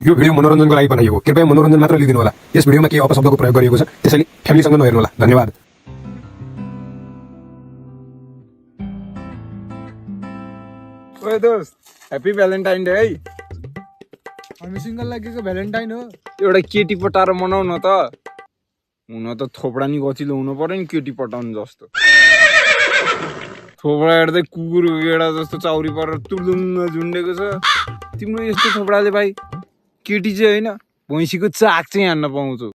यो भिडियो मनोरञ्जनको लागि बनाइएको हो, कृपया मनोरञ्जन मात्र लिदिनु होला। यस भिडियोमा केही अपशब्दको प्रयोग गरिएको छ, त्यसैले फ्यामिलीसँग नहेर्नु होला। धन्यवाद। ओए दोस्त, ह्यापी भ्यालेन्टाइन डे है। हामी सिंगल लागेको भ्यालेन्टाइन हो। एउटा केटी पटाएर मनाउ न त। हुन त थोपडा नि गचिलो हुनु पर्यो नि केटी पटाउनु जस्तो। थोपडा हेर्दै कुकुरको गेडा जस्तो चाउरी परेर तुलुङ्ग झुन्डेको छ। तिम्रो यस्तो थोपडाले भाइ केटी चाहिँ होइन भैँसीको चाक चाहिँ हान्न पाउँछु।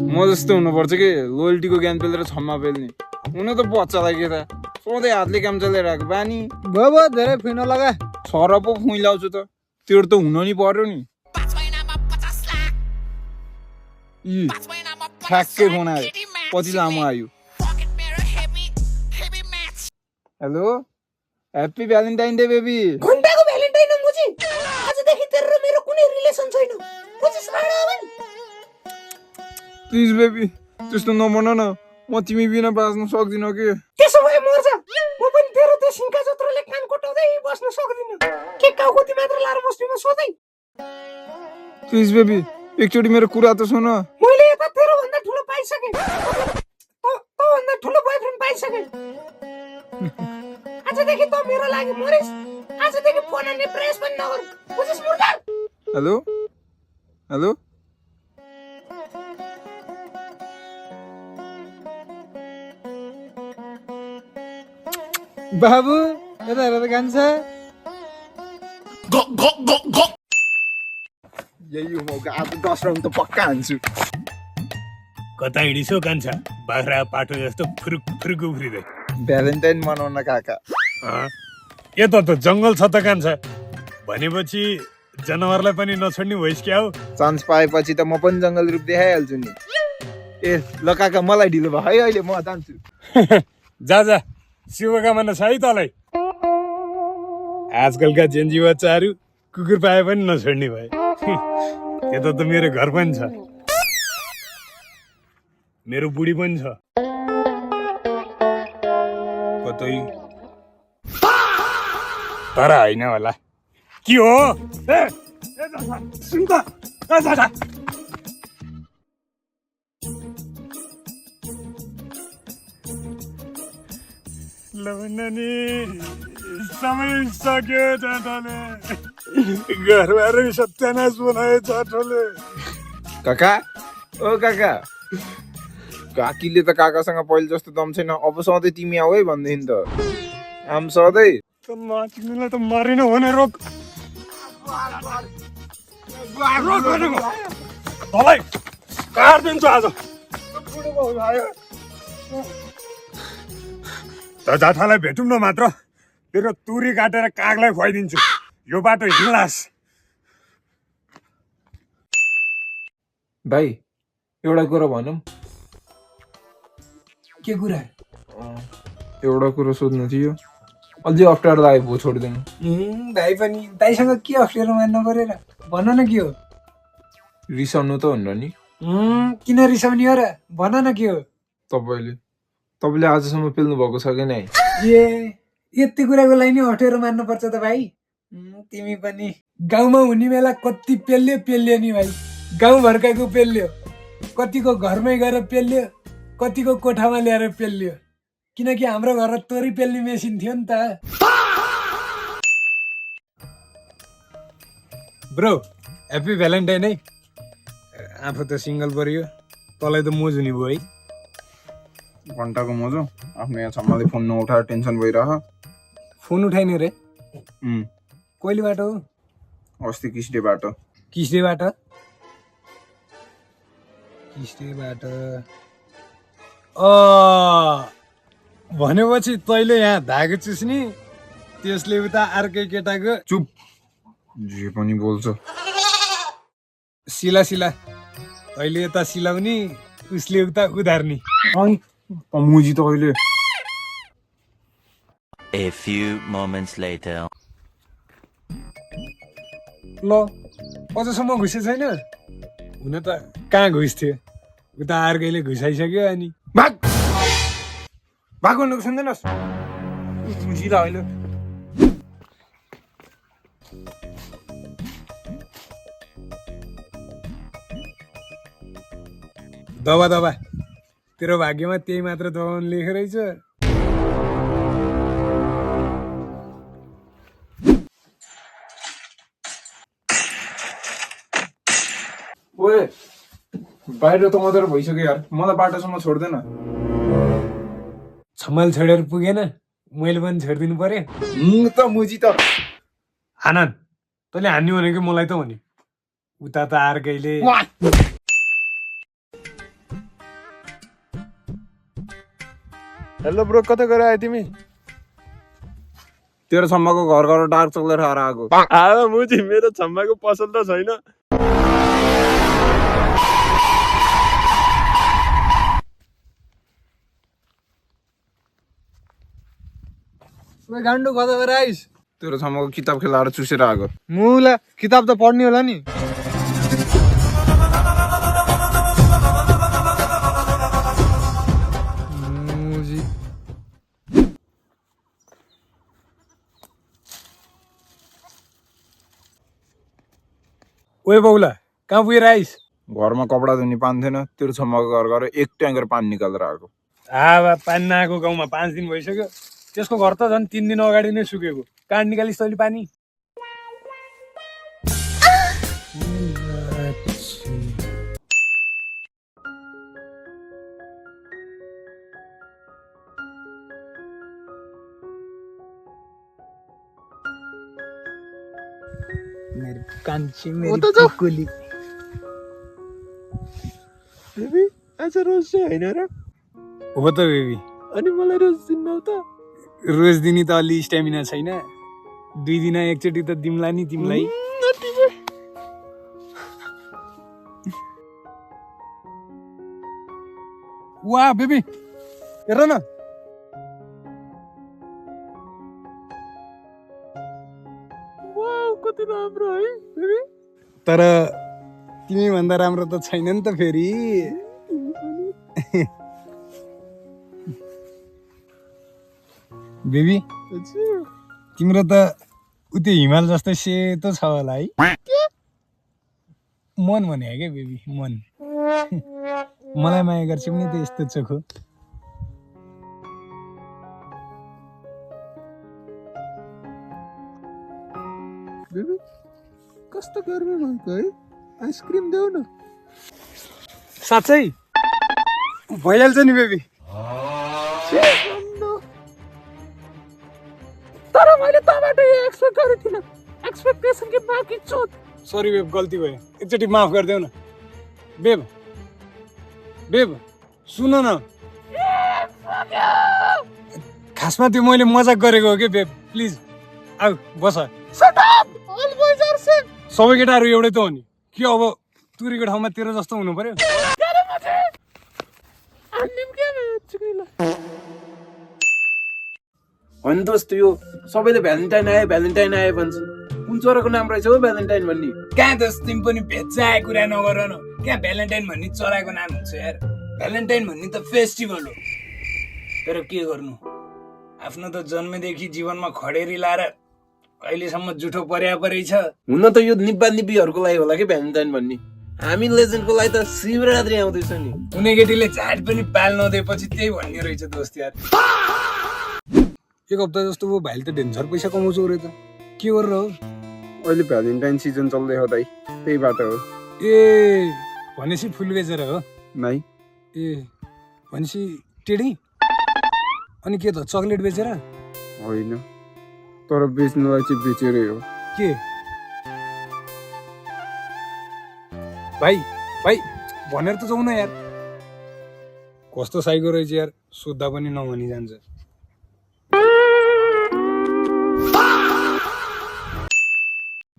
म जस्तो हुनुपर्छ कि लोयल्टीको ज्ञान पेलेर छम्मा पेल्ने। हुन त बच्चालाई के थाहा, सधैँ हातले काम चलाइरहेको बानी। बाबा धेरै फिन लगा। सर पो खुइलाउँछु त, त्यो त हुन नि पर्यो नि। ठ्याक्कै फोन आयो, पछि लामो आयो। Hello, happy Valentine day baby. घन्टाको भ्यालेन्टाइन हो मुजी। आजदेखि तेरो र मेरो कुनै रिलेसन छैन। बुझिस रावण? प्लिज बेबी, त्यस्तो नभन न। म तिमी बिना बाँच्न सक्दिनँ कि। त्यसो भए मर्छ। म पनि तेरो त्यो सिङ्का जत्रोले कान कोटाउँदै बस्न सक्दिनँ। के काउकोती मात्र लाएर बस्ने म सधैँ। प्लिज बेबी, एकचोटि मेरो कुरा त सुन। मैले यता तेरो भन्दा ठुलो पाइसकेँ। त भन्दा ठुलो बोयफ्रेन्ड पाइसकेँ। आजदेखि त मेरो लागि मरिस। आजदेखि फोन हान्ने प्रयास पनि नगर। बुझिस मुर्दा? हेलो हेलो, बाबु यता हेरेर कान्छ। यही हो मौका। आज 10 राउन्ड त पक्का हान्छु। कता हिँडिसो कान्छ बाख्रा पाठो जस्तो फुरुक फुरुक उफ्रिँदै। भ्यालेन्टाइन मनाउन काका। यता त जङ्गल छ त कान्छ, भनेपछि जनावरलाई पनि नछोड्ने भइस क्या हो। चान्स पाएपछि त म पनि जङ्गल रूप देखाइहाल्छु नि। ए ल काका, मलाई ढिलो भयो है, अहिले म जान्छु। जा जा, शुभकामना छ है तँलाई। आजकलका जेन्जी बच्चाहरू कुकुर पाए पनि नछोड्ने भए। यता त मेरो घर पनि छ, मेरो बुढी पनि छ। कतै तर होइन होला। के हो? सुन त, जा जा। ल नानी, समय सक्यो जाँदाले। घरबारै सत्यानाश बनायो चाटोले। काका, ओ काका। काकीले त काकासँग पहिले जस्तो दम छैन। अब सधैँ तिमी आऊ है भन्दैन् त। आम सधैँ। तिमीलाई त मारिन भने रोक। तँलाई काट्दिन्छु आज। त जाठालाई भेटौँ न मात्र, तेरो तुरी काटेर कागलाई खुवाइदिन्छु। यो बाटो हिँड्लास्। भाइ, एउटा कुरा भनौँ। के कुरा? एउटा कुरो सोध्नु थियो। अझै अप्ठ्यारो लाग्यो, भो छोडिदिनु। दाइ पनि दाइसँग के अप्ठ्यारो मान्नु परेर भन न के हो? रिसाउनु त हुन्न नि। किन रिसाउने हो र? भन न के हो? तपाईँले आजसम्म पेल्नु भएको छ कि नै? ए यति कुराको लागि नि अप्ठ्यारो मान्नु पर्छ त भाइ। तिमी पनि गाउँमा हुने बेला कति पेल्यो नि भाइ। गाउँ भर्काको पेल्यो, कतिको घरमै गएर पेल्यो, कतिको कोठामा ल्याएर पेल्यो। किनकि हाम्रो घरमा तोरी पेल्ने मेसिन थियो नि त। ब्रो, ह्याप्पी भ्यालेन्टाइन है। आफू त सिङ्गल परियो, तँलाई त मोज हुने भयो है। घन्टाको मजो। आफ्नो यहाँ छम्माले फोन नउठाएर टेन्सन भइरह। फोन उठाइने रे? कहिलेबाट हो? अस्ति किस्टेबाट। किस्टेबाट भनेपछि तैँले यहाँ धागो चुस्ने, त्यसले उता अर्कै केटाको। चुप, जे पनि बोल्छ। सिला तैँले यता सिलाउने, उसले उता उधार्ने। मुजी त अहिले। A few moments later. ल अझसम्म घुसे छैन? हुन त कहाँ घुस थियो, उता अर्कैले घुसाइसक्यो। अनि भाग भन्नु सुन्दैनस्? मुजीलाई अहिले दबा दबा तेरो भाग्यमा त्यही मात्र दबाउनु लेखेको रहेछ। ओए बाहिर त मतिर भइसक्यो यार, मलाई बाटोसम्म छोड्दैन। छमाल छोडेर पुगेन, मैले पनि छोडिदिनु पर्यो। मुजी त आनन्द तैँले हान्ने भनेको मलाई त हो नि, उता त अर्कैले। हेलो ब्रो, कता गएर आयो तिमी? तेरो सम्मको घर घर डार्क चक्लेट खाएर आएको। मुजी मेरो छम्माको पसल त छैन। गान्डु कता गएर आइस? तेरो सम्मको किताब खेलाएर चुसेर आएको। मुला किताब त पढ्ने होला नि। ओए बाउला कहाँ पुगेर आइस? घरमा कपडा धुने पानी थिएन, तेरो सम्मको घर घर एक ट्याङ्कर पानी निकालेर आएको। पानी नआएको गाउँमा 5 दिन भइसक्यो। त्यसको घर त झन् 3 दिन अगाडि नै सुकेको। कहाँ निकालिस् तैँले पानी? कान्छी मेरी कुकुली। बेबी आज रोज चाहिँ होइन र? हो त बेबी। अनि मलाई रोज दिन्नौ त? रोज दिने त अलि स्ट्यामिना छैन। 2 दिन एकचोटि त दिम्ला नि तिमीलाई। वाह बेबी हेर न, कति राम्रो है बेबी। तर तिमी भन्दा राम्रो त छैन नि त फेरि। बेबी तिम्रो त उति हिमाल जस्तै सेतो छ होला है। मन भने क्या बेबी, मन। मलाई माया गर्छौ नि त यस्तो चोखो। बेबी कस्तो गर्मी भएको है, आइसक्रिम देऊ न। साँच्चै भइहाल्छ नि बेबी। तर मैले तँबाट यो एक्सपेक्ट गरेको थिइनँ। एक्सपेक्टेसन के बाँकी चोट। सरी बेब, गल्ती भयो। एकचोटि माफ गरिदेऊ न बेब। बेब सुन न, खासमा त्यो मैले मजाक गरेको हो कि बेब। प्लिज आऊ बस। Shut up! All boys are same. सबै केटाहरू एउटै त हो नि, के अब तुरीको ठाउँमा तेरो जस्तो हुनु पर्यो? होइन दोस्त, यो सबैले भ्यालेन्टाइन आयो भन्छन्। कुन चराको नाम रहेछ हो भ्यालेन्टाइन भन्ने? कहाँ दोस्त तिमी पनि भेच्चाए कुरा नगर न। क्या भ्यालेन्टाइन भन्ने चराको नाम हुन्छ यार? भ्यालेन्टाइन भन्ने त फेस्टिभल हो। तर के गर्नु, आफ्नो त जन्मदेखि जीवनमा खडेरी लाएर अहिलेसम्म जुठो पर्या परेछ। हुन त यो निब्बा निब्बीहरूको लागि होला कि भ्यालेन्टाइन भन्ने। हामी लेजेन्डको लागि त शिवरात्रि आउँदैछ नि। कुनै केटीले झाट पनि पाल नदिएपछि त्यही भन्ने रहेछ दोस्त यार। एक हप्ता जस्तो भयो भाइले त डेन्जर पैसा कमाउँछ अरे त, के गरेर हो? अहिले भ्यालेन्टाइन सिजन चल्दै हो दाइ, त्यही बाटो हो। ए भनेपछि फुल बेचेर हो? नाइ। ए भनेपछि टेडी? अनि के त चक्लेट बेचेर? होइन, तर बेच्नुलाई चाहिँ बेचेरै हो। के भाइ भाइ भनेर त जाउँ न यार। कस्तो साइको रहेछ यार, सोद्धा पनि नभनी जान्छ।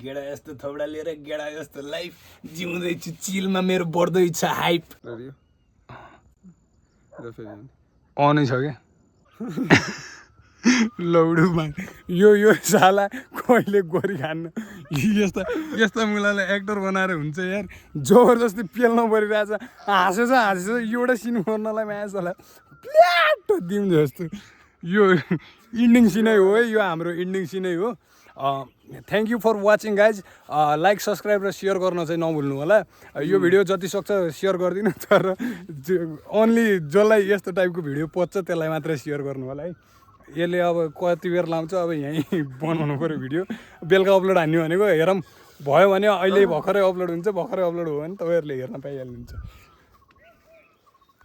गेडा जस्तो थोडा लिएर गेडा जस्तो लाइफ जिउँदैछु चिलमा, मेरो बढ्दैछ हाइप। अनै छ क्या लौडुमा यो साला कहिले गोरी खान्न। यस्ता मुलालाई एक्टर बनाएर हुन्छ यार। जबरजस्ती पेल्न परिरहेछ। हाँसेछ एउटा सिन गर्नलाई माया साला प्ल्याट दिउँ जस्तो। यो इन्डिङ सिनै हो है, यो हाम्रो इन्डिङ सिनै हो। Thank you for watching guys like subscribe र सेयर गर्न चाहिँ नभुल्नु होला यो भिडियो जति सक्छ सेयर गरिदिनु तर ओन्ली जसलाई यस्तो टाइपको भिडियो पच्छ त्यसलाई मात्रै सेयर गर्नु होला है यसले अब कति बेर लाउँछ अब यहीँ बनाउनु पऱ्यो भिडियो बेलुका अपलोड हान्यो भनेको हेरौँ भयो भने अहिले भर्खरै अपलोड हुन्छ भर्खरै अपलोड भयो भने तपाईँहरूले हेर्न पाइहाल्नुहुन्छ